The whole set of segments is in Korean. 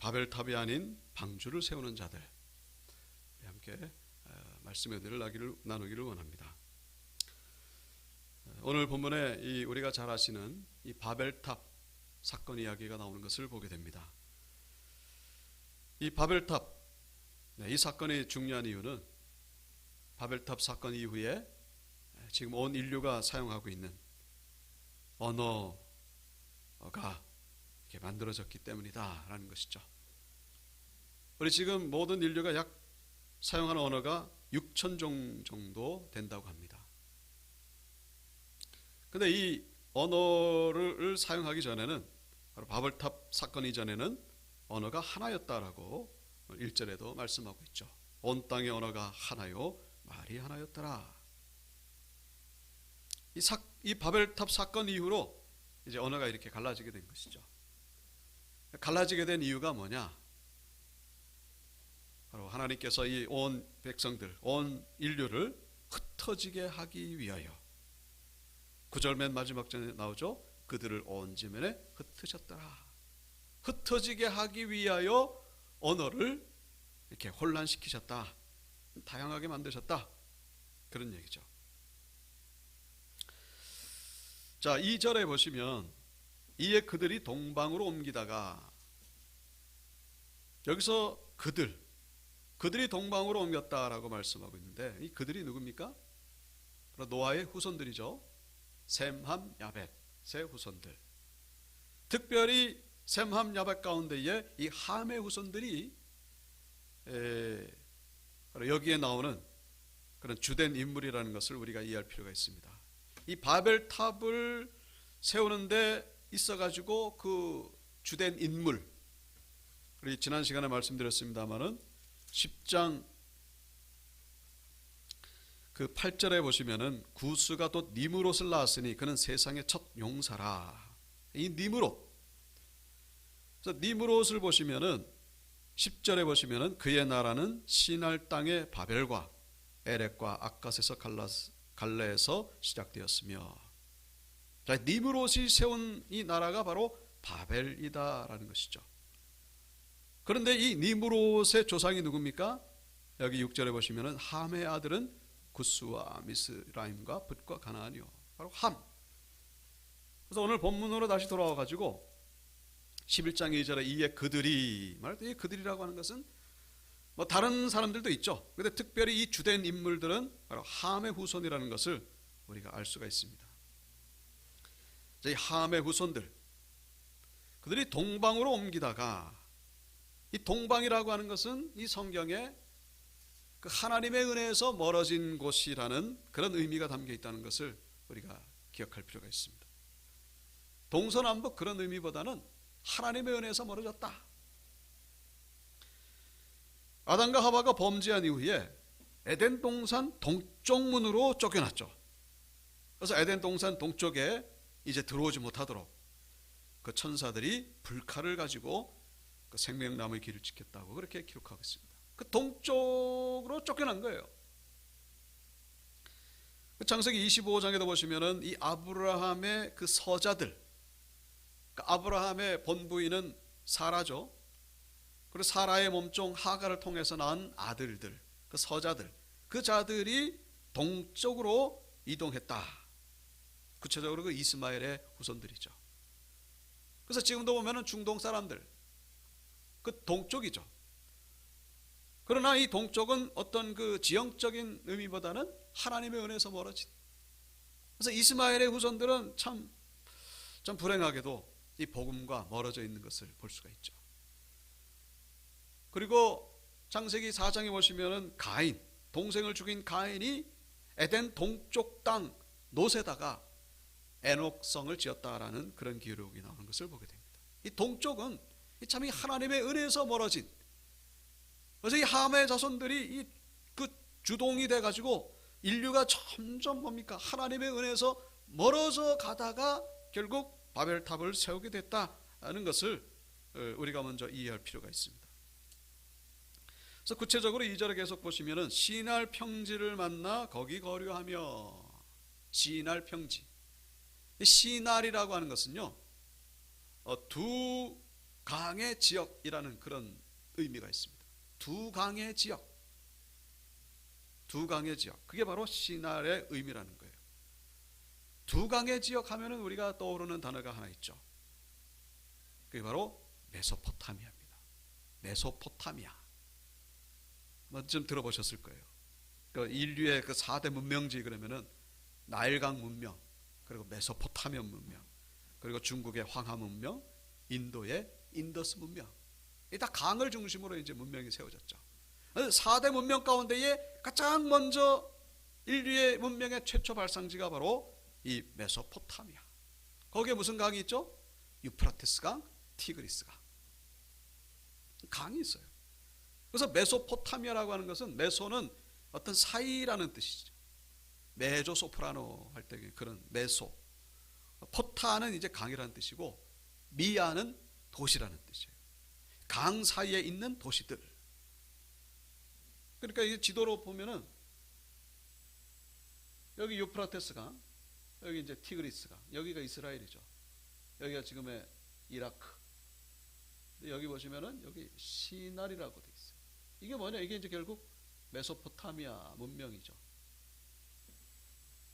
바벨탑이 아닌 방주를 세우는 자들, 함께 말씀의 은혜를 나누기를 원합니다. 오늘 본문에 우리가 잘 아시는 이 바벨탑 사건 이야기가 나오는 것을 보게 됩니다. 이 바벨탑, 이 사건이 중요한 이유는 바벨탑 사건 이후에 지금 온 인류가 사용하고 있는 언어가 이렇게 만들어졌기 때문이다라는 것이죠. 우리 지금 모든 인류가 약 사용하는 언어가 6,000종 정도 된다고 합니다. 근데 이 언어를 사용하기 전에는, 바로 바벨탑 사건 이전에는 언어가 하나였다라고 1절에도 말씀하고 있죠. 온 땅의 언어가 하나요 말이 하나였더라. 이 바벨탑 사건 이후로 이제 언어가 이렇게 갈라지게 된 것이죠. 갈라지게 된 이유가 뭐냐? 바로 하나님께서 이 온 백성들, 온 인류를 흩어지게 하기 위하여, 9절 맨 마지막 전에 나오죠. 그들을 온 지면에 흩으셨더라. 흩어지게 하기 위하여 언어를 이렇게 혼란시키셨다, 다양하게 만드셨다, 그런 얘기죠. 자, 2절에 보시면 이에 그들이 동방으로 옮기다가, 여기서 그들이 동방으로 옮겼다라고 말씀하고 있는데, 이 그들이 누굽니까? 바로 노아의 후손들이죠. 셈, 함, 야벳의 후손들. 특별히 셈, 함, 야벳 가운데에 이 함의 후손들이 바로 여기에 나오는 그런 주된 인물이라는 것을 우리가 이해할 필요가 있습니다. 이 바벨탑을 세우는데 있어가지고 그 주된 인물, 우리 지난 시간에 말씀드렸습니다마는 10장 그 8절에 보시면은 구스가 또 니므롯을 낳았으니 그는 세상의 첫 용사라. 이 니므롯, 그래서 니므롯을 보시면은 10절에 보시면은 그의 나라는 시날 땅의 바벨과 에렉과 아갓에서 갈레에서 시작되었으며, 자, 니므롯이 세운 이 나라가 바로 바벨이다라는 것이죠. 그런데 이 니므롯의 조상이 누굽니까? 여기 6절에 보시면은 함의 아들은 구스와 미스라임과 붓과 가나안이요, 바로 함. 그래서 오늘 본문으로 다시 돌아와 가지고 11장 2절에 이에 그들이, 말할 때 이 그들이라고 하는 것은 뭐 다른 사람들도 있죠. 그런데 특별히 이 주된 인물들은 바로 함의 후손이라는 것을 우리가 알 수가 있습니다. 이 함의 후손들, 그들이 동방으로 옮기다가, 이 동방이라고 하는 것은 이 성경에 그 하나님의 은혜에서 멀어진 곳이라는 그런 의미가 담겨 있다는 것을 우리가 기억할 필요가 있습니다. 동서남북 그런 의미보다는 하나님의 은혜에서 멀어졌다. 아담과 하와가 범죄한 이후에 에덴 동산 동쪽 문으로 쫓겨났죠. 그래서 에덴 동산 동쪽에 이제 들어오지 못하도록 그 천사들이 불칼을 가지고 그 생명나무의 길을 지켰다고 그렇게 기록하고 있습니다. 그 동쪽으로 쫓겨난 거예요. 그 창세기 25장에도 보시면은 이 아브라함의 그 서자들, 그 아브라함의 본부인은 사라죠. 그리고 사라의 몸종 하가를 통해서 낳은 아들들, 그 서자들, 그 자들이 동쪽으로 이동했다. 구체적으로 그 이스마엘의 후손들이죠. 그래서 지금도 보면은 중동 사람들, 그 동쪽이죠. 그러나 이 동쪽은 어떤 그 지형적인 의미보다는 하나님의 은혜에서 멀어진, 그래서 이스마엘의 후손들은 참 불행하게도 이 복음과 멀어져 있는 것을 볼 수가 있죠. 그리고 창세기 4장에 보시면은 가인, 동생을 죽인 가인이 에덴 동쪽 땅 노세다가 에녹성을 지었다라는 그런 기록이 나오는 것을 보게 됩니다. 이 동쪽은 참 이 하나님의 은혜에서 멀어진, 그래서 이 함의 자손들이 그 주동이 돼가지고 인류가 점점 뭡니까? 하나님의 은혜에서 멀어져 가다가 결국 바벨탑을 세우게 됐다는 것을 우리가 먼저 이해할 필요가 있습니다. 그래서 구체적으로 2절에 계속 보시면은 시날 평지를 만나 거기 거류하며, 시날 평지. 시날이라고 하는 것은요, 두 강의 지역이라는 그런 의미가 있습니다. 두 강의 지역, 두 강의 지역, 그게 바로 시날의 의미라는 거예요. 두 강의 지역 하면은 우리가 떠오르는 단어가 하나 있죠. 그게 바로 메소포타미아입니다. 메소포타미아. 좀 들어보셨을 거예요. 그 인류의 그 4대 문명지 그러면은 나일강 문명, 그리고 메소포타미아 문명, 그리고 중국의 황하 문명, 인도의 인더스 문명. 이 다 강을 중심으로 이제 문명이 세워졌죠. 4대 문명 가운데에 가장 먼저 인류의 문명의 최초 발상지가 바로 이 메소포타미아. 거기에 무슨 강이 있죠? 유프라테스 강, 티그리스 강. 강이 있어요. 그래서 메소포타미아라고 하는 것은, 메소는 어떤 사이라는 뜻이죠. 메조 소프라노 할 때 그런 메소. 포타는 이제 강이라는 뜻이고, 미아는 도시라는 뜻이에요. 강 사이에 있는 도시들. 그러니까 이 지도로 보면은 여기 유프라테스 강, 여기 이제 티그리스 강, 여기가 이스라엘이죠. 여기가 지금의 이라크. 여기 보시면은 여기 시날이라고 돼 있어요. 이게 뭐냐? 이게 이제 결국 메소포타미아 문명이죠.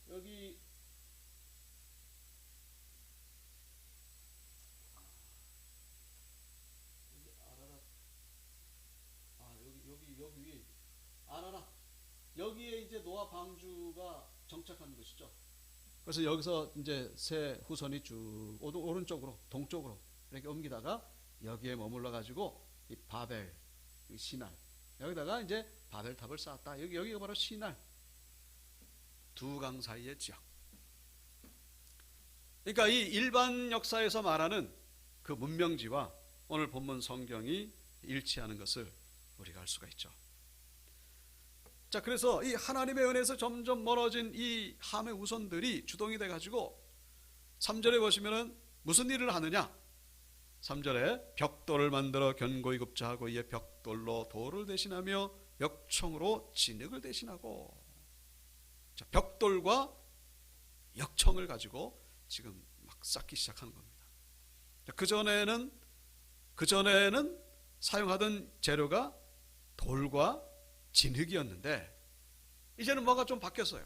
여기 여기 위에 아라라, 여기에 이제 노아 방주가 정착하는 것이죠. 그래서 여기서 이제 새 후손이 쭉 오른쪽으로, 동쪽으로 이렇게 옮기다가 여기에 머물러 가지고 이 바벨, 시날, 여기다가 이제 바벨탑을 쌓았다. 여기가 바로 시날, 두 강 사이의 지역. 그러니까 이 일반 역사에서 말하는 그 문명지와 오늘 본문 성경이 일치하는 것을 우리가 알 수가 있죠. 자, 그래서 이 하나님의 은혜에서 점점 멀어진 이 함의 후손들이 주동이 돼 가지고 3절에 보시면은 무슨 일을 하느냐? 3절에 벽돌을 만들어 견고히 굽자하고 이에 벽돌로 돌을 대신하며 역청으로 진흙을 대신하고. 자, 벽돌과 역청을 가지고 지금 막 쌓기 시작하는 겁니다. 그 전에는 사용하던 재료가 돌과 진흙이었는데 이제는 뭐가 좀 바뀌었어요.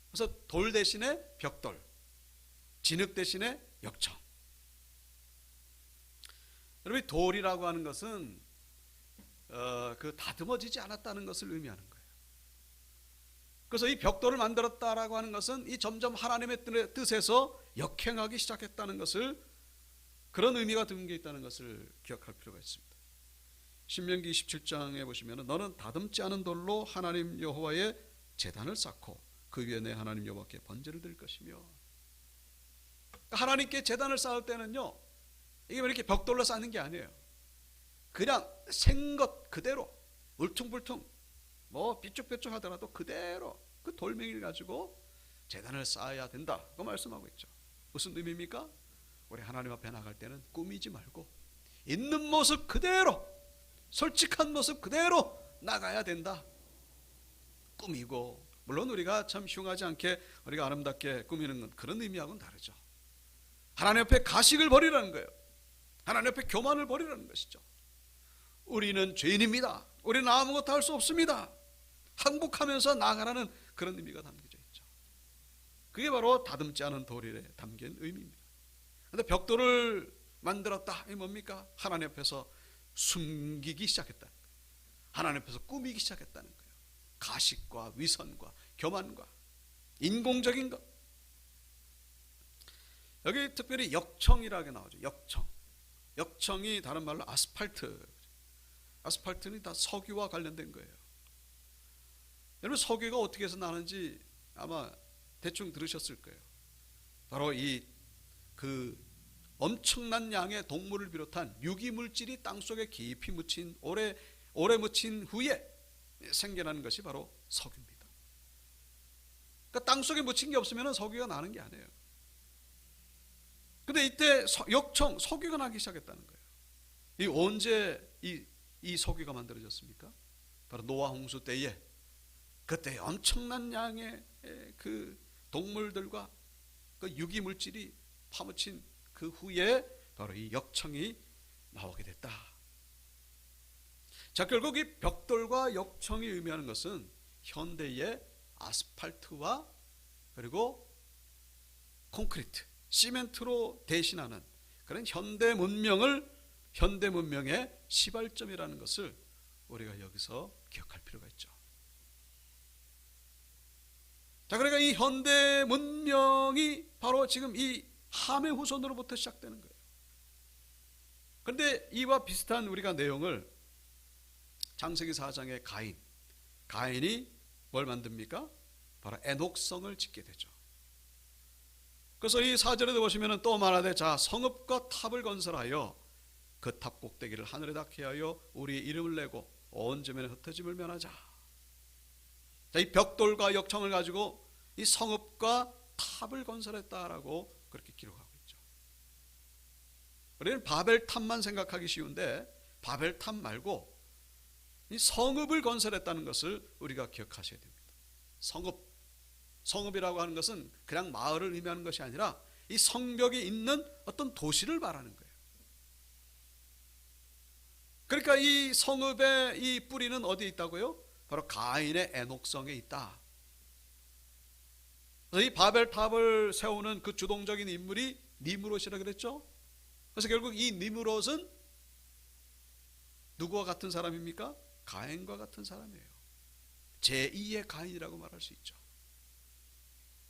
그래서 돌 대신에 벽돌, 진흙 대신에 역청. 여러분, 돌이라고 하는 것은 그 다듬어지지 않았다는 것을 의미하는 거예요. 그래서 이 벽돌을 만들었다라고 하는 것은 이 점점 하나님의 뜻에서 역행하기 시작했다는 것을, 그런 의미가 담겨 있다는 것을 기억할 필요가 있습니다. 신명기 27장에 보시면 너는 다듬지 않은 돌로 하나님 여호와의 제단을 쌓고 그 위에 내 하나님 여호와께 번제를 드릴 것이며. 하나님께 제단을 쌓을 때는요, 이게 이렇게 벽돌로 쌓는 게 아니에요. 그냥 생것 그대로 울퉁불퉁 뭐 삐쭉삐쭉 하더라도 그대로 그 돌멩이를 가지고 제단을 쌓아야 된다, 그 말씀하고 있죠. 무슨 의미입니까? 우리 하나님 앞에 나갈 때는 꾸미지 말고 있는 모습 그대로, 솔직한 모습 그대로 나가야 된다. 꾸미고, 물론 우리가 참 흉하지 않게 우리가 아름답게 꾸미는 건 그런 의미하고는 다르죠. 하나님 앞에 가식을 버리라는 거예요. 하나님 앞에 교만을 버리라는 것이죠. 우리는 죄인입니다. 우리는 아무것도 할 수 없습니다. 항복하면서 나아가라는 그런 의미가 담겨져 있죠. 그게 바로 다듬지 않은 돌에 담긴 의미입니다. 그런데 벽돌을 만들었다, 이게 뭡니까? 하나님 앞에서 숨기기 시작했다는 거예요. 하나님 앞에서 꾸미기 시작했다는 거예요. 가식과 위선과 교만과 인공적인 것. 여기 특별히 역청이라고 나오죠. 역청이 다른 말로 아스팔트. 아스팔트는 다 석유와 관련된 거예요. 여러분, 석유가 어떻게 해서 나는지 아마 대충 들으셨을 거예요. 바로 그 엄청난 양의 동물을 비롯한 유기물질이 땅속에 깊이 묻힌, 오래 묻힌 후에 생겨나는 것이 바로 석유입니다. 그러니까 땅속에 묻힌 게 없으면 석유가 나는 게 아니에요. 근데 이때 석유가 나기 시작했다는 거예요. 이 언제 이 석유가 만들어졌습니까? 바로 노아 홍수 때에, 그때 엄청난 양의 그 동물들과 그 유기물질이 파묻힌 그 후에 바로 이 역청이 나오게 됐다. 자, 결국 이 벽돌과 역청이 의미하는 것은 현대의 아스팔트와 그리고 콘크리트, 시멘트로 대신하는 그런 현대 문명의 시발점이라는 것을 우리가 여기서 기억할 필요가 있죠. 자, 그러니까 이 현대 문명이 바로 지금 이 함의 후손으로부터 시작되는 거예요. 그런데 이와 비슷한 우리가 내용을 창세기 4장의 가인이 뭘 만듭니까? 바로 에녹성을 짓게 되죠. 그래서 이 4절에도 보시면 또 말하되 자 성읍과 탑을 건설하여 그 탑 꼭대기를 하늘에 닿게 하여 우리의 이름을 내고 온 지면에 흩어짐을 면하자. 자, 이 벽돌과 역청을 가지고 이 성읍과 탑을 건설했다라고 그렇게 기록하고 있죠. 우리는 바벨탑만 생각하기 쉬운데 바벨탑 말고 이 성읍을 건설했다는 것을 우리가 기억하셔야 됩니다. 성읍이라고 하는 것은 그냥 마을을 의미하는 것이 아니라 이 성벽이 있는 어떤 도시를 말하는 거예요. 그러니까 이 성읍의 이 뿌리는 어디에 있다고요? 바로 가인의 에녹성에 있다. 그래서 이 바벨탑을 세우는 그 주동적인 인물이 니므롯이라고 그랬죠. 그래서 결국 이 니므롯은 누구와 같은 사람입니까? 가인과 같은 사람이에요. 제2의 가인이라고 말할 수 있죠.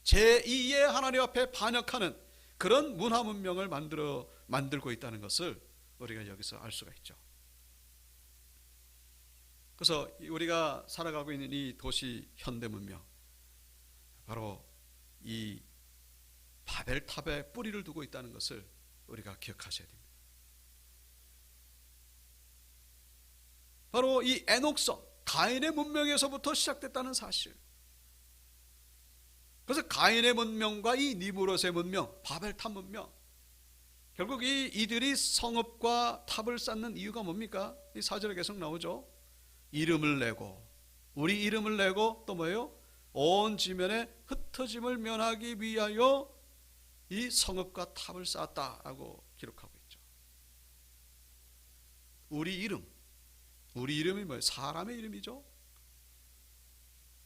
제2의 하나님 앞에 반역하는 그런 문화 문명을 만들고 있다는 것을 우리가 여기서 알 수가 있죠. 그래서 우리가 살아가고 있는 이 도시 현대 문명, 바로 이 바벨탑에 뿌리를 두고 있다는 것을 우리가 기억하셔야 됩니다. 바로 이 에녹성, 가인의 문명에서부터 시작됐다는 사실. 그래서 가인의 문명과 이 니므롯의 문명, 바벨탑 문명, 결국 이들이 성읍과 탑을 쌓는 이유가 뭡니까? 이 4절에 계속 나오죠. 이름을 내고, 우리 이름을 내고 또 뭐예요? 온 지면에 흩어짐을 면하기 위하여 이 성읍과 탑을 쌓았다라고 기록하고 있죠. 우리 이름이 뭐예요? 사람의 이름이죠.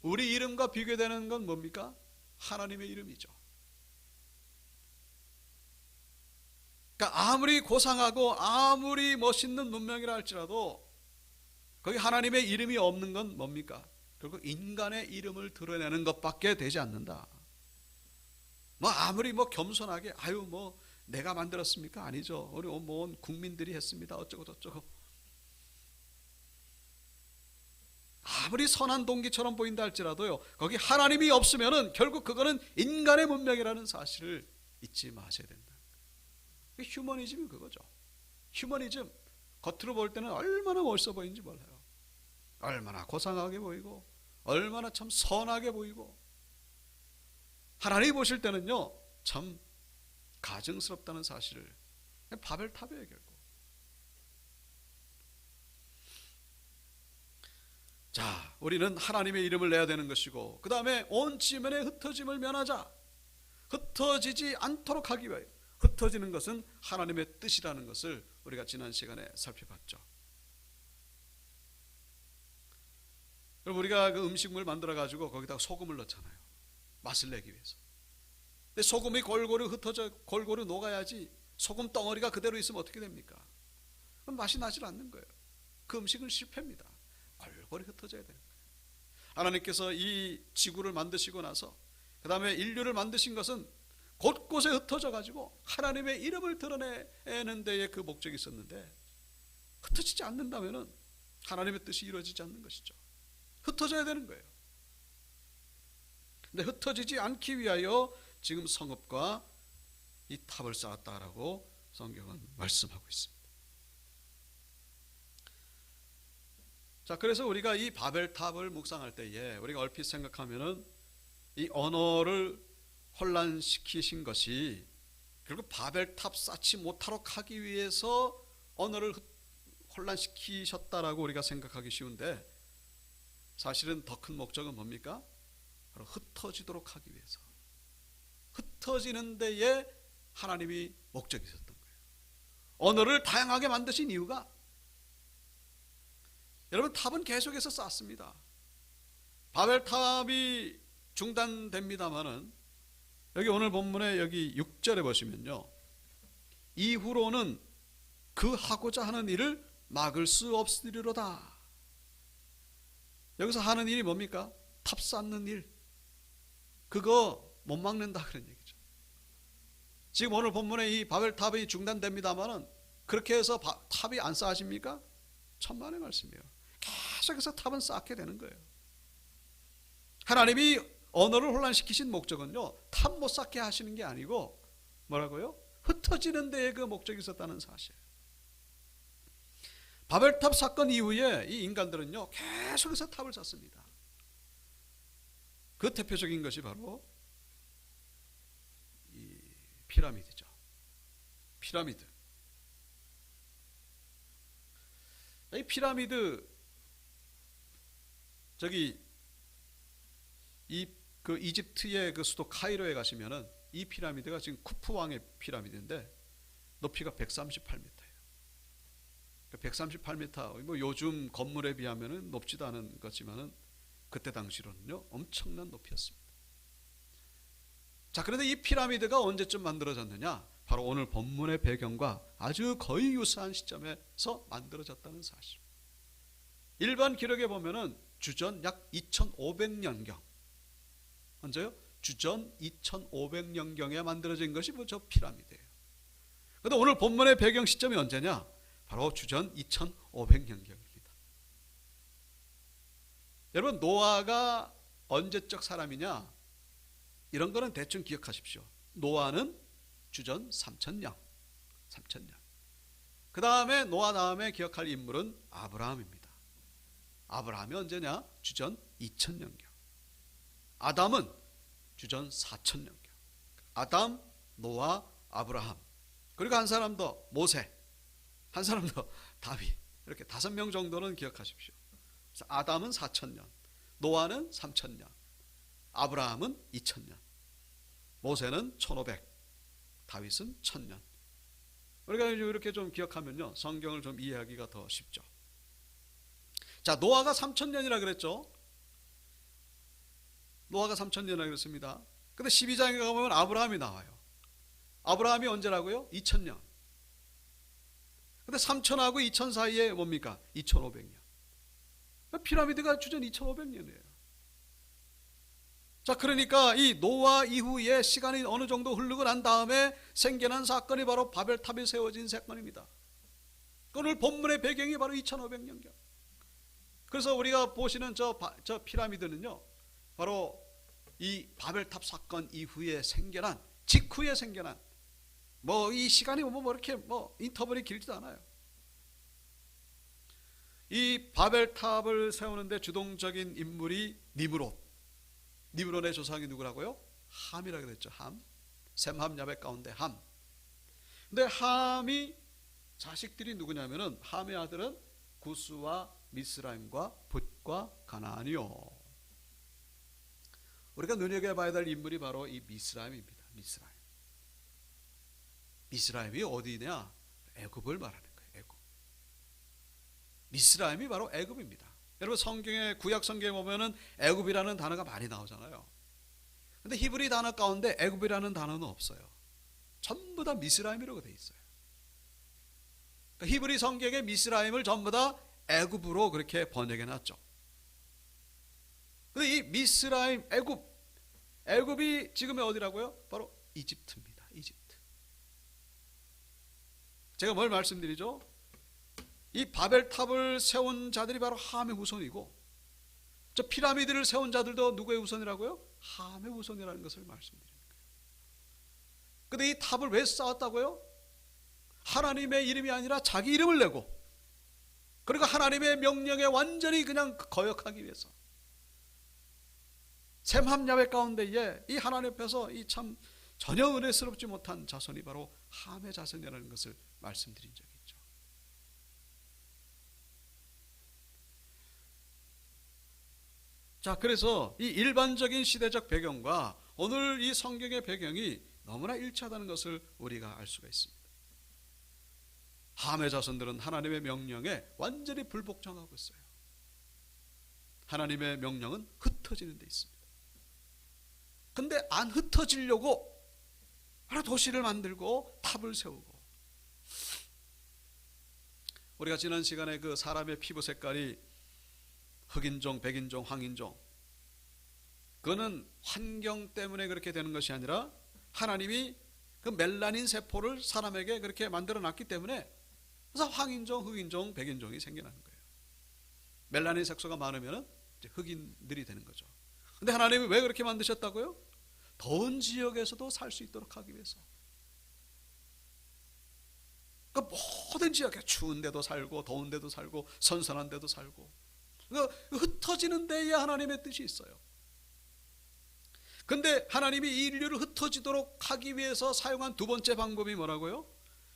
우리 이름과 비교되는 건 뭡니까? 하나님의 이름이죠. 그러니까 아무리 고상하고 아무리 멋있는 문명이라 할지라도 거기 하나님의 이름이 없는 건 뭡니까? 결국 인간의 이름을 드러내는 것밖에 되지 않는다. 아무리 겸손하게 내가 만들었습니까? 아니죠. 우리 온 국민들이 했습니다. 어쩌고 저쩌고. 아무리 선한 동기처럼 보인다 할지라도요, 거기 하나님이 없으면은 결국 그거는 인간의 문명이라는 사실을 잊지 마셔야 된다. 휴머니즘이 그거죠. 휴머니즘, 겉으로 볼 때는 얼마나 멋있어 보이는지 몰라요. 얼마나 고상하게 보이고 얼마나 참 선하게 보이고, 하나님이 보실 때는요 참 가증스럽다는 사실을, 바벨탑이에요 결국. 자, 우리는 하나님의 이름을 내야 되는 것이고, 그 다음에 온 지면에 흩어짐을 면하자. 흩어지지 않도록 하기 위하여. 흩어지는 것은 하나님의 뜻이라는 것을 우리가 지난 시간에 살펴봤죠. 그럼 우리가 그 음식물 만들어 가지고 거기다가 소금을 넣잖아요. 맛을 내기 위해서. 근데 소금이 골고루 흩어져 골고루 녹아야지, 소금 덩어리가 그대로 있으면 어떻게 됩니까? 그럼 맛이 나질 않는 거예요. 그 음식은 실패입니다. 골고루 흩어져야 되는 거예요. 하나님께서 이 지구를 만드시고 나서 그 다음에 인류를 만드신 것은 곳곳에 흩어져 가지고 하나님의 이름을 드러내는 데에 그 목적이 있었는데, 흩어지지 않는다면 하나님의 뜻이 이루어지지 않는 것이죠. 흩어져야 되는 거예요. 근데 흩어지지 않기 위하여 지금 성읍과 이 탑을 쌓았다라고 성경은 말씀하고 있습니다. 자, 그래서 우리가 이 바벨탑을 묵상할 때에 우리가 얼핏 생각하면은 이 언어를 혼란시키신 것이 결국 바벨탑 쌓지 못하도록 하기 위해서 언어를 혼란시키셨다라고 우리가 생각하기 쉬운데, 사실은 더 큰 목적은 뭡니까? 바로 흩어지도록 하기 위해서, 흩어지는 데에 하나님이 목적이 있었던 거예요. 언어를 다양하게 만드신 이유가, 여러분, 탑은 계속해서 쌓습니다. 바벨탑이 중단됩니다마는 여기 오늘 본문에 여기 6절에 보시면요, 이후로는 그 하고자 하는 일을 막을 수 없으리로다. 여기서 하는 일이 뭡니까? 탑 쌓는 일. 그거 못 막는다 그런 얘기죠. 지금 오늘 본문에 이 바벨탑이 중단됩니다마는 그렇게 해서 탑이 안 쌓아집니까? 천만의 말씀이에요. 계속해서 탑은 쌓게 되는 거예요. 하나님이 언어를 혼란시키신 목적은요, 탑 못 쌓게 하시는 게 아니고 뭐라고요? 흩어지는 데에 그 목적이 있었다는 사실. 바벨탑 사건 이후에 이 인간들은요, 계속해서 탑을 쌓습니다. 그 대표적인 것이 바로 이 피라미드죠. 피라미드. 이 피라미드, 저기 그 이집트의 그 수도 카이로에 가시면은 이 피라미드가 지금 쿠프 왕의 피라미드인데 높이가 138m예요. 138m, 뭐 요즘 건물에 비하면은 높지도 않은 것지만은 그때 당시로는요 엄청난 높이였습니다. 자, 그런데 이 피라미드가 언제쯤 만들어졌느냐? 바로 오늘 본문의 배경과 아주 거의 유사한 시점에서 만들어졌다는 사실. 일반 기록에 보면은 주전 약 2500년경, 언제요? 주전 2500년경에 만들어진 것이 저 피라미드예요. 그런데 오늘 본문의 배경 시점이 언제냐? 바로 주전 2500년경입니다. 여러분, 노아가 언제적 사람이냐? 이런 거는 대충 기억하십시오. 노아는 주전 3000년. 그 다음에 노아 다음에 기억할 인물은 아브라함입니다. 아브라함이 언제냐? 주전 2000년경. 아담은 주전 4000년경. 아담, 노아, 아브라함. 그리고 한 사람 더 모세, 한 사람 더 다윗. 이렇게 5명 정도는 기억하십시오. 그래서 아담은 4000년, 노아는 3000년, 아브라함은 2000년, 모세는 1500, 다윗은 1000년. 우리가 이렇게 좀 기억하면요, 성경을 좀 이해하기가 더 쉽죠. 자, 노아가 3000년이라 그랬죠. 노아가 3000년이라 그랬습니다. 근데 12장에 가보면 아브라함이 나와요. 아브라함이 언제라고요? 2000년. 근데 3000하고 2000 사이에 뭡니까? 2500년. 피라미드가 주전 2500년이에요. 자, 그러니까 이 노아 이후에 시간이 어느 정도 흐르고 난 다음에 생겨난 사건이 바로 바벨탑이 세워진 사건입니다. 오늘 본문의 배경이 바로 2500년경. 그래서 우리가 보시는 저 피라미드는요, 바로 이 바벨탑 사건 이후에 생겨난, 직후에 생겨난, 뭐 이 시간이 뭐 이렇게 뭐 인터벌이 길지도 않아요. 이 바벨탑을 세우는데 주동적인 인물이 니므롯. 니므롯의 조상이 누구라고요? 함이라 그랬죠. 함. 셈함 야벳 가운데 함. 근데 함이 자식들이 누구냐면은, 함의 아들은 구스와 미스라임과 붓과 가나안이요. 우리가 눈여겨봐야 될 인물이 바로 이 미스라임입니다. 미스라임. 미스라임이 어디냐? 애굽을 말하는 거예요. 애굽. 미스라임이 바로 애굽입니다. 여러분, 성경에, 구약 성경에 보면은 애굽이라는 단어가 많이 나오잖아요. 근데 히브리 단어 가운데 애굽이라는 단어는 없어요. 전부 다 미스라임이라고 돼 있어요. 그러니까 히브리 성경에 미스라임을 전부 다 애굽으로 그렇게 번역해 놨죠. 근데 이 미스라임, 애굽이 지금의 어디라고요? 바로 이집트입니다. 이집트. 제가 뭘 말씀드리죠? 이 바벨탑을 세운 자들이 바로 함의 후손이고, 저 피라미드를 세운 자들도 누구의 후손이라고요? 함의 후손이라는 것을 말씀드리는 거예요. 근데 이 탑을 왜 쌓았다고요? 하나님의 이름이 아니라 자기 이름을 내고, 그리고 하나님의 명령에 완전히 그냥 거역하기 위해서. 셈함 야벳 가운데에 이 하나님 앞에서 이 참 전혀 은혜스럽지 못한 자손이 바로 함의 자손이라는 것을 말씀드린 적이 있죠. 자, 그래서 이 일반적인 시대적 배경과 오늘 이 성경의 배경이 너무나 일치하다는 것을 우리가 알 수가 있습니다. 함의 자손들은 하나님의 명령에 완전히 불복종하고 있어요. 하나님의 명령은 흩어지는 데 있습니다. 근데 안 흩어지려고 하나 도시를 만들고 탑을 세우고, 우리가 지난 시간에 그 사람의 피부 색깔이 흑인종, 백인종, 황인종, 그거는 환경 때문에 그렇게 되는 것이 아니라 하나님이 그 멜라닌 세포를 사람에게 그렇게 만들어 놨기 때문에, 그래서 황인종, 흑인종, 백인종이 생겨나는 거예요. 멜라닌 색소가 많으면 이제 흑인들이 되는 거죠. 근데 하나님이 왜 그렇게 만드셨다고요? 더운 지역에서도 살 수 있도록 하기 위해서. 그러니까 모든 지역에 추운 데도 살고 더운 데도 살고 선선한 데도 살고, 그러니까 흩어지는 데에 하나님의 뜻이 있어요. 근데 하나님이 이 인류를 흩어지도록 하기 위해서 사용한 두 번째 방법이 뭐라고요?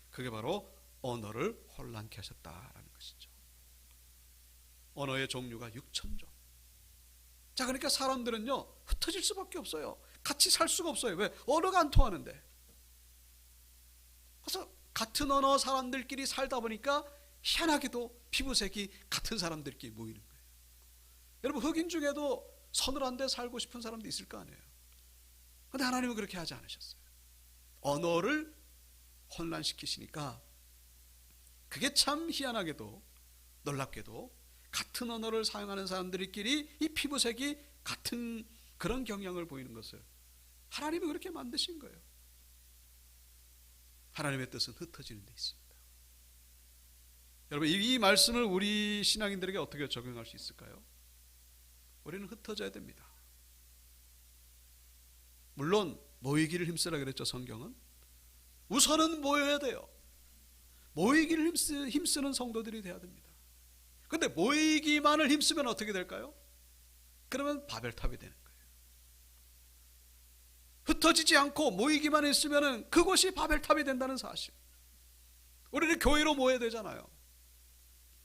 그게 바로 언어를 혼란케 하셨다라는 것이죠. 언어의 종류가 6,000종. 자, 그러니까 사람들은요 흩어질 수밖에 없어요. 같이 살 수가 없어요. 왜? 언어가 안 통하는데. 그래서 같은 언어 사람들끼리 살다 보니까 희한하게도 피부색이 같은 사람들끼리 모이는 거예요. 여러분, 흑인 중에도 서늘한 데 살고 싶은 사람도 있을 거 아니에요. 그런데 하나님은 그렇게 하지 않으셨어요. 언어를 혼란시키시니까 그게 참 희한하게도 놀랍게도 같은 언어를 사용하는 사람들끼리 이 피부색이 같은 그런 경향을 보이는 것을 하나님이 그렇게 만드신 거예요. 하나님의 뜻은 흩어지는 데 있습니다. 여러분, 이 말씀을 우리 신앙인들에게 어떻게 적용할 수 있을까요? 우리는 흩어져야 됩니다. 물론 모이기를 힘쓰라 그랬죠. 성경은 우선은 모여야 돼요. 모이기를 힘쓰는 성도들이 돼야 됩니다. 그런데 모이기만을 힘쓰면 어떻게 될까요? 그러면 바벨탑이 되는 거예요. 흩어지지 않고 모이기만 했으면 그것이 바벨탑이 된다는 사실. 우리는 교회로 모여야 되잖아요.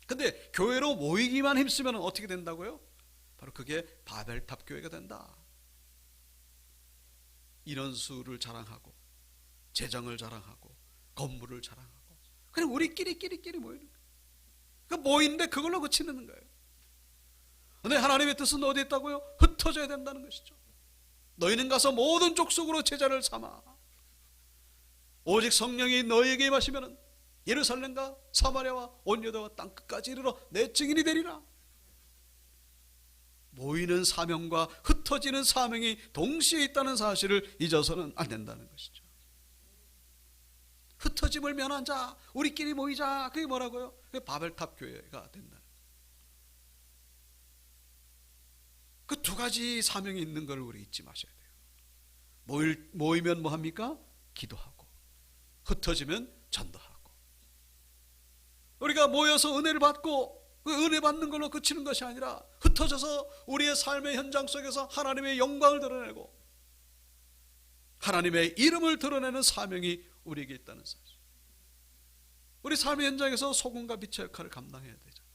근데 교회로 모이기만 힘쓰면 어떻게 된다고요? 바로 그게 바벨탑 교회가 된다. 인원수를 자랑하고 재정을 자랑하고 건물을 자랑하고 그냥 우리끼리 모이는 거예요. 그 모이는데 그걸로 그치는 거예요. 근데 하나님의 뜻은 어디 있다고요? 흩어져야 된다는 것이죠. 너희는 가서 모든 족속으로 제자를 삼아 오직 성령이 너희에게 임하시면 예루살렘과 사마리아와 온 유다와 땅 끝까지 이르러 내 증인이 되리라. 모이는 사명과 흩어지는 사명이 동시에 있다는 사실을 잊어서는 안 된다는 것이죠. 흩어짐을 면한 자, 우리끼리 모이자, 그게 뭐라고요? 그게 바벨탑 교회가 된다. 그 두 가지 사명이 있는 걸 우리 잊지 마셔야 돼요. 모이면 뭐 합니까? 기도하고, 흩어지면 전도하고. 우리가 모여서 은혜를 받고 그 은혜 받는 걸로 그치는 것이 아니라 흩어져서 우리의 삶의 현장 속에서 하나님의 영광을 드러내고 하나님의 이름을 드러내는 사명이 우리에게 있다는 사실. 우리 삶의 현장에서 소금과 빛의 역할을 감당해야 되잖아요.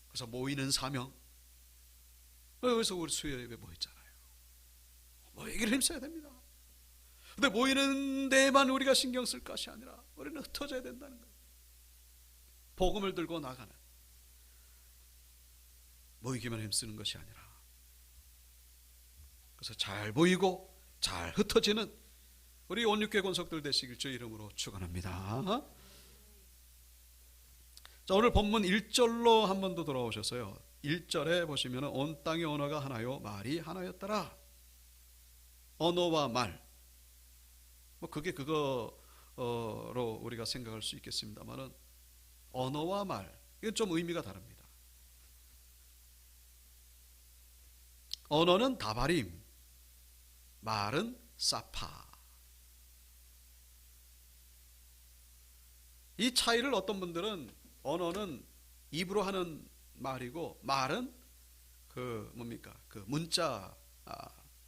그래서 모이는 사명. 여기서 우리 수요 예배 모였잖아요. 모이기를 힘써야 됩니다. 근데 모이는 데에만 우리가 신경 쓸 것이 아니라 우리는 흩어져야 된다는 거예요. 복음을 들고 나가는, 모이기만 힘쓰는 것이 아니라, 그래서 잘 모이고 잘 흩어지는 우리 온육교회 권속들 되시길 주의 이름으로 축원합니다. 자, 오늘 본문 1절로 한 번 더 돌아오셔서요. 1절에 보시면 온 땅의 언어가 하나요 말이 하나였더라. 언어와 말, 뭐 그게 그거로 우리가 생각할 수 있겠습니다만은 언어와 말, 이건 좀 의미가 다릅니다. 언어는 다바림, 말은 사파. 이 차이를 어떤 분들은 언어는 입으로 하는 말이고 말은 그 뭡니까? 그 문자,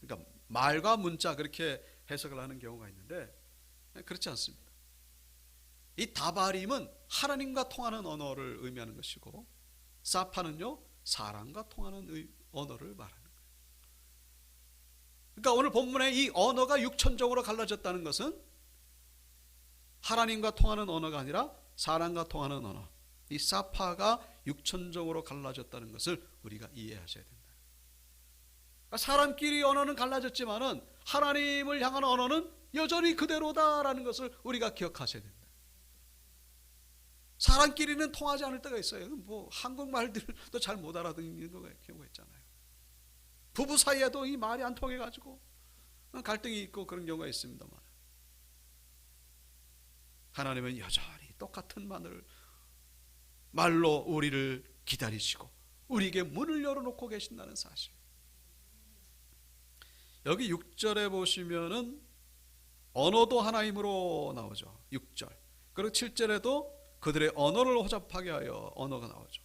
그러니까 말과 문자 그렇게 해석을 하는 경우가 있는데 그렇지 않습니다. 이 다바림은 하나님과 통하는 언어를 의미하는 것이고 사파는요 사람과 통하는 언어를 말하는 거예요. 그러니까 오늘 본문에 이 언어가 6천종으로 갈라졌다는 것은 하나님과 통하는 언어가 아니라 사람과 통하는 언어, 이 사파가 육천종으로 갈라졌다는 것을 우리가 이해하셔야 된다. 그러니까 사람끼리 언어는 갈라졌지만은 하나님을 향한 언어는 여전히 그대로다라는 것을 우리가 기억하셔야 된다. 사람끼리는 통하지 않을 때가 있어요. 뭐 한국말들도 잘 못 알아듣는 경우가 있잖아요. 부부 사이에도 이 말이 안 통해가지고 갈등이 있고 그런 경우가 있습니다만, 하나님은 여전히 똑같은 말로 우리를 기다리시고 우리에게 문을 열어놓고 계신다는 사실. 여기 6절에 보시면은 언어도 하나님으로 나오죠. 6절. 그리고 7절에도 그들의 언어를 혼잡하게 하여 언어가 나오죠.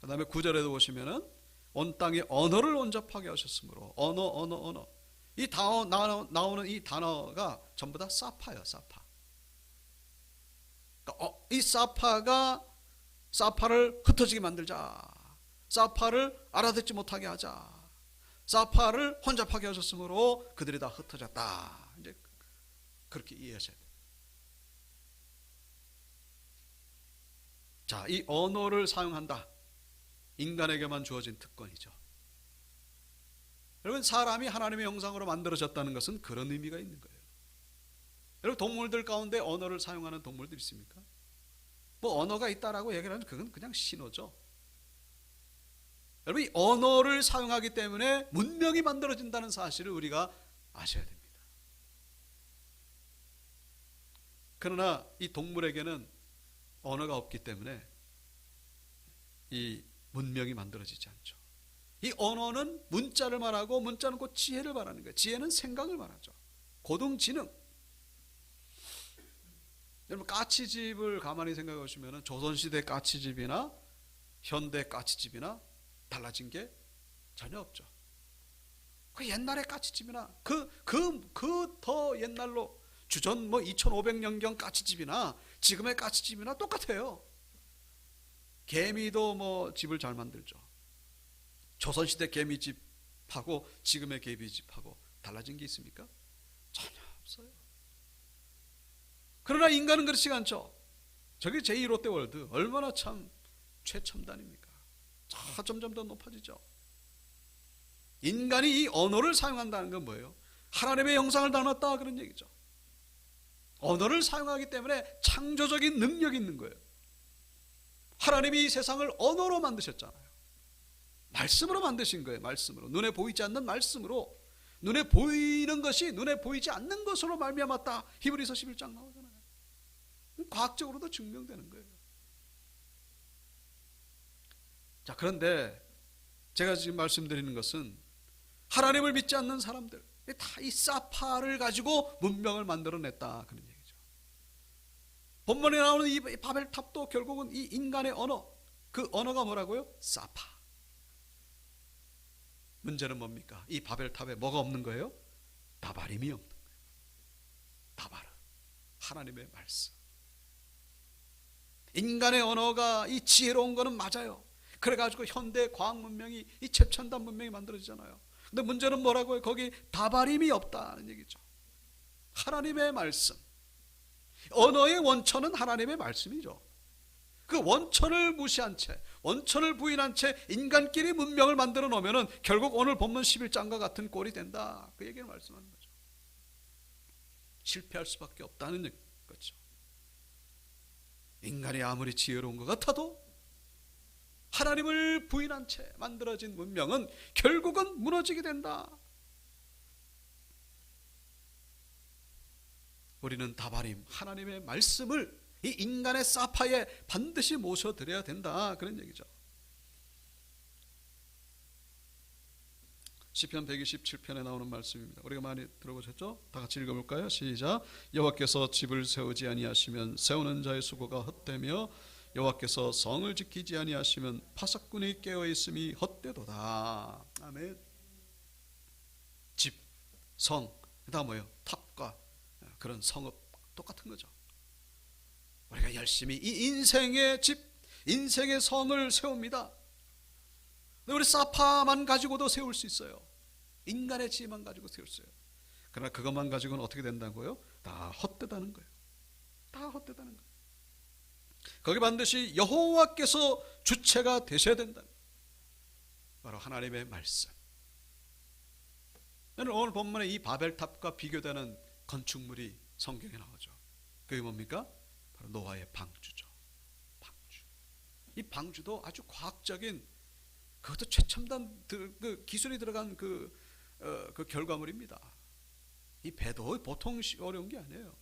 그 다음에 9절에도 보시면은 온 땅에 언어를 혼잡하게 하셨으므로 언어. 이 나오는 이 단어가 전부 다 사파예요. 사파. 그러니까 이 사파를 흩어지게 만들자. 사파를 알아듣지 못하게 하자. 사파를 혼잡하게 하셨으므로 그들이 다 흩어졌다. 이제 그렇게 이해하셔야 돼요. 자, 이 언어를 사용한다. 인간에게만 주어진 특권이죠. 여러분, 사람이 하나님의 형상으로 만들어졌다는 것은 그런 의미가 있는 거예요. 여러분, 동물들 가운데 언어를 사용하는 동물들 있습니까? 뭐 언어가 있다라고 얘기를 하면 그건 그냥 신호죠. 여러분, 이 언어를 사용하기 때문에 문명이 만들어진다는 사실을 우리가 아셔야 됩니다. 그러나 이 동물에게는 언어가 없기 때문에 이 문명이 만들어지지 않죠. 이 언어는 문자를 말하고, 문자는 곧 지혜를 말하는 거예요. 지혜는 생각을 말하죠. 고등지능. 여러분, 까치집을 가만히 생각해 보시면 조선시대 까치집이나 현대 까치집이나 달라진 게 전혀 없죠. 그 옛날의 까치집이나 그 더 옛날로 주전 2500년경 까치집이나 지금의 까치집이나 똑같아요. 개미도 집을 잘 만들죠. 조선시대 개미집하고 지금의 개미집하고 달라진 게 있습니까? 전혀 없어요. 그러나 인간은 그렇지 않죠. 저게 제2롯데월드 얼마나 참 최첨단입니까? 점점 더 높아지죠. 인간이 이 언어를 사용한다는 건 뭐예요? 하나님의 형상을 닮았다 그런 얘기죠. 언어를 사용하기 때문에 창조적인 능력이 있는 거예요. 하나님이 이 세상을 언어로 만드셨잖아요. 말씀으로 만드신 거예요. 말씀으로. 눈에 보이지 않는 말씀으로. 눈에 보이는 것이 눈에 보이지 않는 것으로 말미암았다. 히브리서 11장 나오잖아요. 과학적으로도 증명되는 거예요. 자, 그런데 제가 지금 말씀드리는 것은 하나님을 믿지 않는 사람들, 다 이 사파를 가지고 문명을 만들어냈다 그런 얘기죠. 본문에 나오는 이 바벨탑도 결국은 이 인간의 언어, 그 언어가 뭐라고요? 사파. 문제는 뭡니까? 이 바벨탑에 뭐가 없는 거예요? 다바림이 없는 거예요. 다바르, 하나님의 말씀. 인간의 언어가 이 지혜로운 거는 맞아요. 그래가지고 현대 과학 문명이 이 최첨단 문명이 만들어지잖아요. 근데 문제는 뭐라고요? 거기 다바림이 없다는 얘기죠. 하나님의 말씀. 언어의 원천은 하나님의 말씀이죠. 그 원천을 무시한 채, 원천을 부인한 채 인간끼리 문명을 만들어 놓으면 결국 오늘 본문 11장과 같은 꼴이 된다. 그 얘기를 말씀하는 거죠. 실패할 수밖에 없다는 거죠. 인간이 아무리 지혜로운 것 같아도 하나님을 부인한 채 만들어진 문명은 결국은 무너지게 된다. 우리는 다바림, 하나님의 말씀을 이 인간의 사파에 반드시 모셔드려야 된다. 그런 얘기죠. 시편 127편에 나오는 말씀입니다. 우리가 많이 들어보셨죠? 다 같이 읽어볼까요? 시작. 여호와께서 집을 세우지 아니하시면 세우는 자의 수고가 헛되며 여호와께서 성을 지키지 아니하시면 파석꾼이 깨어있음이 헛되도다. 아멘. 집, 성, 그다음 뭐예요? 탑과 그런 성읍 똑같은 거죠. 우리가 열심히 이 인생의 집, 인생의 성을 세웁니다. 우리 사파만 가지고도 세울 수 있어요. 인간의 지혜만 가지고 세울 수 있어요. 그러나 그것만 가지고는 어떻게 된다고요? 다 헛되다는 거예요. 다 헛되다는 거예요. 거기 반드시 여호와께서 주체가 되셔야 된다. 바로 하나님의 말씀. 오늘 본문에 이 바벨탑과 비교되는 건축물이 성경에 나오죠. 그게 뭡니까? 바로 노아의 방주죠. 방주. 이 방주도 아주 과학적인, 그것도 최첨단 그 기술이 들어간 그 결과물입니다. 이 배도 보통 어려운 게 아니에요.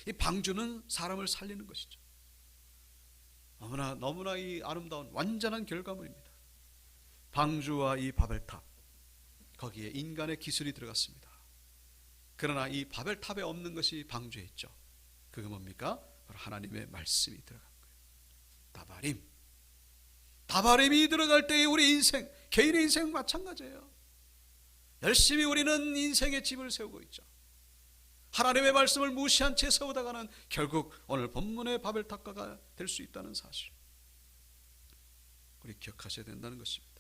이 방주는 사람을 살리는 것이죠. 너무나 이 아름다운 완전한 결과물입니다. 방주와 이 바벨탑, 거기에 인간의 기술이 들어갔습니다. 그러나 이 바벨탑에 없는 것이 방주에 있죠. 그게 뭡니까? 바로 하나님의 말씀이 들어간 거예요. 다바림이 들어갈 때의 우리 인생, 개인의 인생 마찬가지예요. 열심히 우리는 인생의 집을 세우고 있죠. 하나님의 말씀을 무시한 채 세우다가는 결국 오늘 본문의 바벨탑가가 될 수 있다는 사실, 우리 기억하셔야 된다는 것입니다.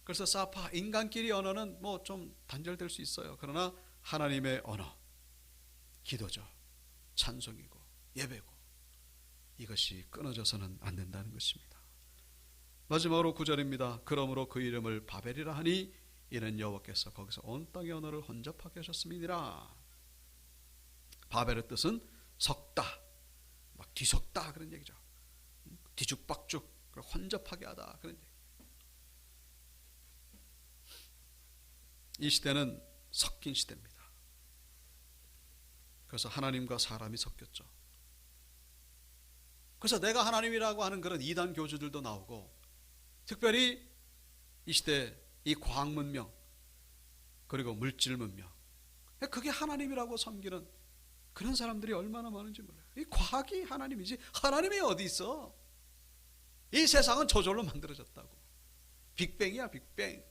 그래서 사파, 인간끼리 언어는 뭐 좀 단절될 수 있어요. 그러나 하나님의 언어, 기도죠. 찬송이고 예배고, 이것이 끊어져서는 안 된다는 것입니다. 마지막으로 9절입니다. 그러므로 그 이름을 바벨이라 하니 이는 여호와께서 거기서 온 땅의 언어를 혼잡하게 하셨음이니라. 바벨의 뜻은 섞다, 막 뒤섞다 그런 얘기죠. 뒤죽박죽, 혼잡하게 하다 그런 얘기. 이 시대는 섞인 시대입니다. 그래서 하나님과 사람이 섞였죠. 그래서 내가 하나님이라고 하는 그런 이단 교주들도 나오고, 특별히 이 시대 이 과학 문명 그리고 물질 문명, 그게 하나님이라고 섬기는 그런 사람들이 얼마나 많은지 몰라요. 이 과학이 하나님이지 하나님이 어디 있어? 이 세상은 저절로 만들어졌다고. 빅뱅이야, 빅뱅.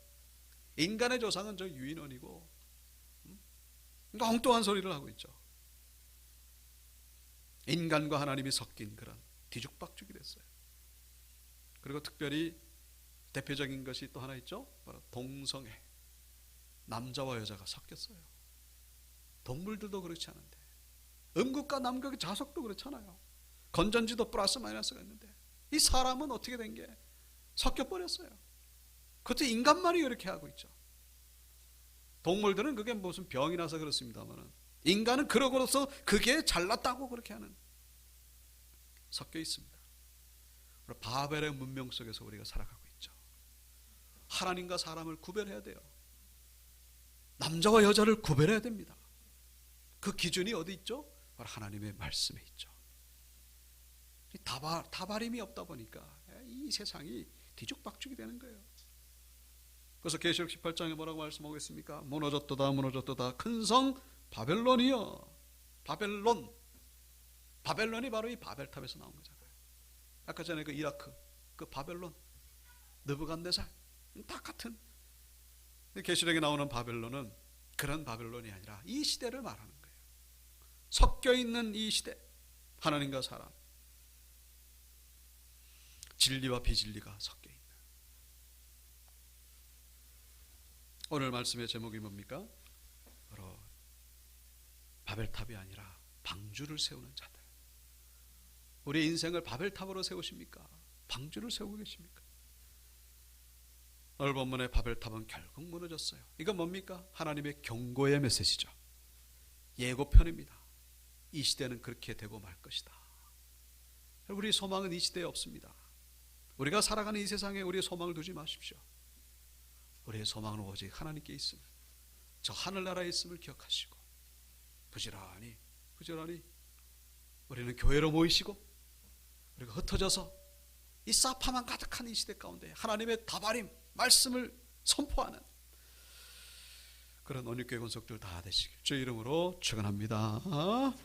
인간의 조상은 저 유인원이고, 그러니까 엉뚱한 소리를 하고 있죠. 인간과 하나님이 섞인 그런 뒤죽박죽이 됐어요. 그리고 특별히 대표적인 것이 또 하나 있죠. 바로 동성애. 남자와 여자가 섞였어요. 동물들도 그렇지 않은데, 음극과 남극의 자석도 그렇잖아요. 건전지도 플러스 마이너스가 있는데, 이 사람은 어떻게 된 게 섞여버렸어요. 그것도 인간만이 이렇게 하고 있죠. 동물들은 그게 무슨 병이 나서 그렇습니다만, 인간은 그러고서 그게 잘났다고 그렇게 하는, 섞여 있습니다. 바벨의 문명 속에서 우리가 살아가고 있죠. 하나님과 사람을 구별해야 돼요. 남자와 여자를 구별해야 됩니다. 그 기준이 어디 있죠? 바로 하나님의 말씀에 있죠. 다바림이 없다 보니까 이 세상이 뒤죽박죽이 되는 거예요. 그래서 계시록 18장에 뭐라고 말씀하고 있습니까? 무너졌도다 무너졌도다 큰 성 바벨론이여. 바벨론이 바로 이 바벨탑에서 나온 거잖아요. 아까 전에 그 이라크 그 바벨론, 느부갓네살 다 같은. 계시록에 나오는 바벨론은 그런 바벨론이 아니라 이 시대를 말하는 거예요. 섞여 있는 이 시대, 하나님과 사람, 진리와 비진리가 섞여 있는. 오늘 말씀의 제목이 뭡니까? 바로 바벨탑이 아니라 방주를 세우는 자들. 우리 인생을 바벨탑으로 세우십니까? 방주를 세우고 계십니까? 오늘 본문의 바벨탑은 결국 무너졌어요. 이건 뭡니까? 하나님의 경고의 메시지죠. 예고편입니다. 이 시대는 그렇게 되고 말 것이다. 우리 소망은 이 시대에 없습니다. 우리가 살아가는 이 세상에 우리의 소망을 두지 마십시오. 우리의 소망은 오직 하나님께 있음을, 저 하늘나라에 있음을 기억하시고 부지런히 우리는 교회로 모이시고, 그리고 흩어져서 이 사파만 가득한 이 시대 가운데 하나님의 다바림 말씀을 선포하는 그런 온유교회 권속들 다 되시길 주의 이름으로 축원합니다.